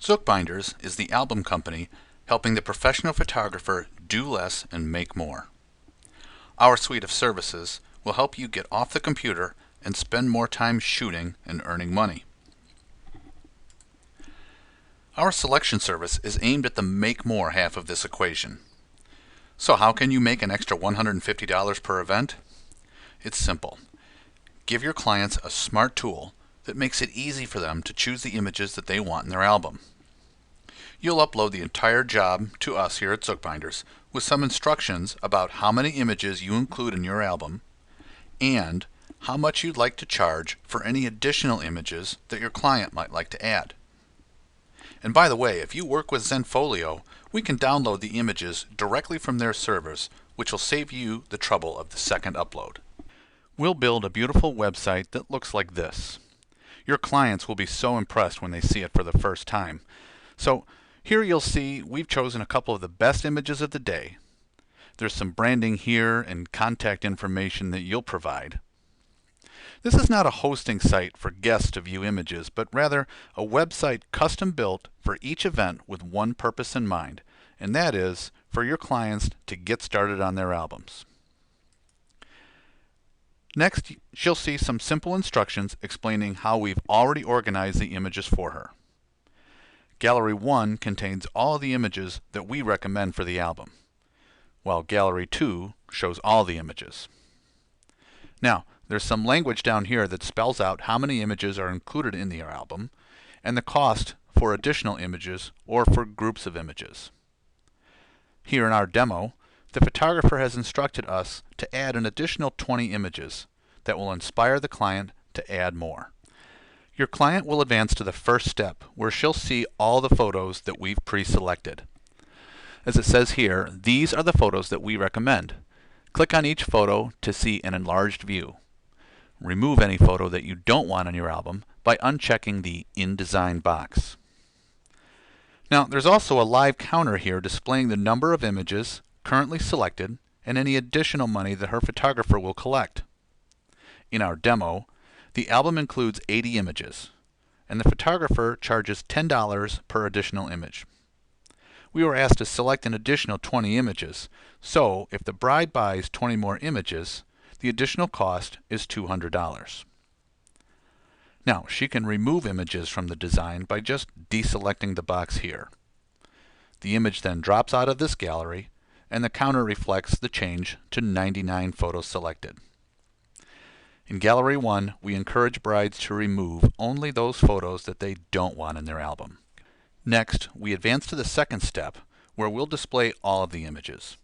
Zook Binders is the album company helping the professional photographer do less and make more. Our suite of services will help you get off the computer and spend more time shooting and earning money. Our selection service is aimed at the make more half of this equation. So how can you make an extra $150 per event? It's simple. Give your clients a smart tool that makes it easy for them to choose the images that they want in their album. You'll upload the entire job to us here at Zook Binders with some instructions about how many images you include in your album and how much you'd like to charge for any additional images that your client might like to add. And by the way, if you work with Zenfolio, we can download the images directly from their servers, which will save you the trouble of the second upload. We'll build a beautiful website that looks like this. Your clients will be so impressed when they see it for the first time. So here you'll see we've chosen a couple of the best images of the day. There's some branding here and contact information that you'll provide. This is not a hosting site for guests to view images, but rather a website custom built for each event with one purpose in mind, and that is for your clients to get started on their albums. Next, she'll see some simple instructions explaining how we've already organized the images for her. Gallery 1 contains all the images that we recommend for the album, while Gallery 2 shows all the images. Now, there's some language down here that spells out how many images are included in the album and the cost for additional images or for groups of images. Here in our demo, the photographer has instructed us to add an additional 20 images that will inspire the client to add more. Your client will advance to the first step where she'll see all the photos that we've pre-selected. As it says here, these are the photos that we recommend. Click on each photo to see an enlarged view. Remove any photo that you don't want on your album by unchecking the InDesign box. Now, there's also a live counter here displaying the number of images currently selected and any additional money that her photographer will collect. In our demo, the album includes 80 images, and the photographer charges $10 per additional image. We were asked to select an additional 20 images, so if the bride buys 20 more images, the additional cost is $200. Now, she can remove images from the design by just deselecting the box here. The image then drops out of this gallery, and the counter reflects the change to 99 photos selected. In Gallery 1, we encourage brides to remove only those photos that they don't want in their album. Next, we advance to the second step, where we'll display all of the images,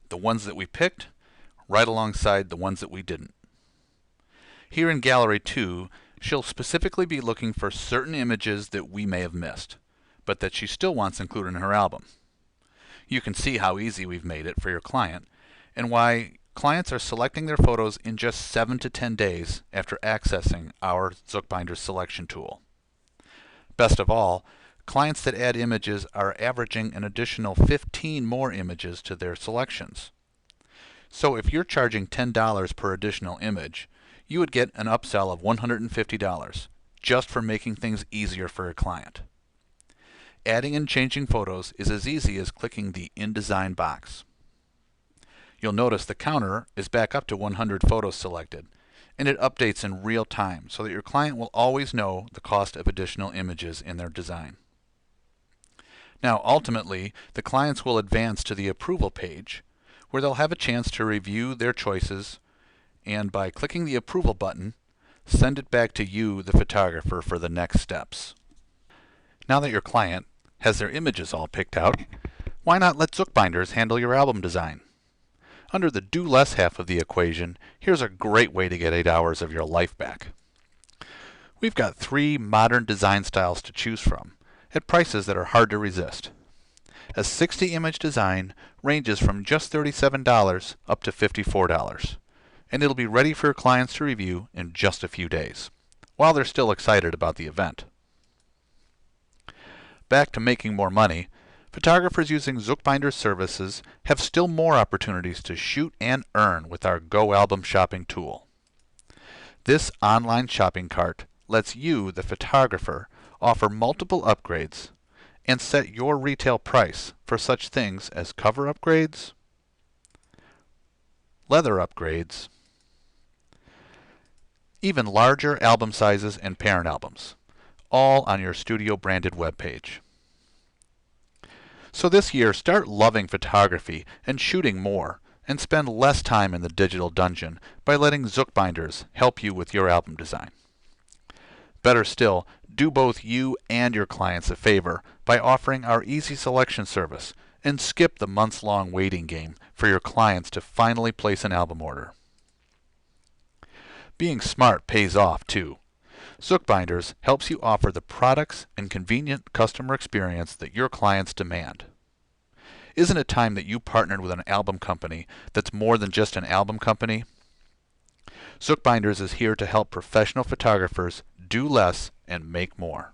the ones that we picked, right alongside the ones that we didn't. Here in Gallery 2, she'll specifically be looking for certain images that we may have missed, but that she still wants included in her album. You can see how easy we've made it for your client, and why clients are selecting their photos in just 7 to 10 days after accessing our Zook Binders selection tool. Best of all, clients that add images are averaging an additional 15 more images to their selections. So if you're charging $10 per additional image, you would get an upsell of $150 just for making things easier for a client. Adding and changing photos is as easy as clicking the InDesign box. You'll notice the counter is back up to 100 photos selected, and it updates in real time so that your client will always know the cost of additional images in their design. Now, ultimately, the clients will advance to the approval page, where they'll have a chance to review their choices, and by clicking the approval button, send it back to you, the photographer, for the next steps. Now that your client has their images all picked out, why not let Zook Binders handle your album design? Under the do less half of the equation, here's a great way to get 8 hours of your life back. We've got 3 modern design styles to choose from, at prices that are hard to resist. A 60-image design ranges from just $37 up to $54, and it'll be ready for your clients to review in just a few days, while they're still excited about the event. Back to making more money, photographers using Zook Binders services have still more opportunities to shoot and earn with our Go Album Shopping tool. This online shopping cart lets you, the photographer, offer multiple upgrades and set your retail price for such things as cover upgrades, leather upgrades, even larger album sizes and parent albums, all on your studio branded webpage. So this year, start loving photography and shooting more, and spend less time in the digital dungeon by letting Zookbinders help you with your album design. Better still, do both you and your clients a favor by offering our easy selection service and skip the months-long waiting game for your clients to finally place an album order. Being smart pays off too. Zookbinders helps you offer the products and convenient customer experience that your clients demand. Isn't it time that you partnered with an album company that's more than just an album company? Zookbinders is here to help professional photographers do less and make more.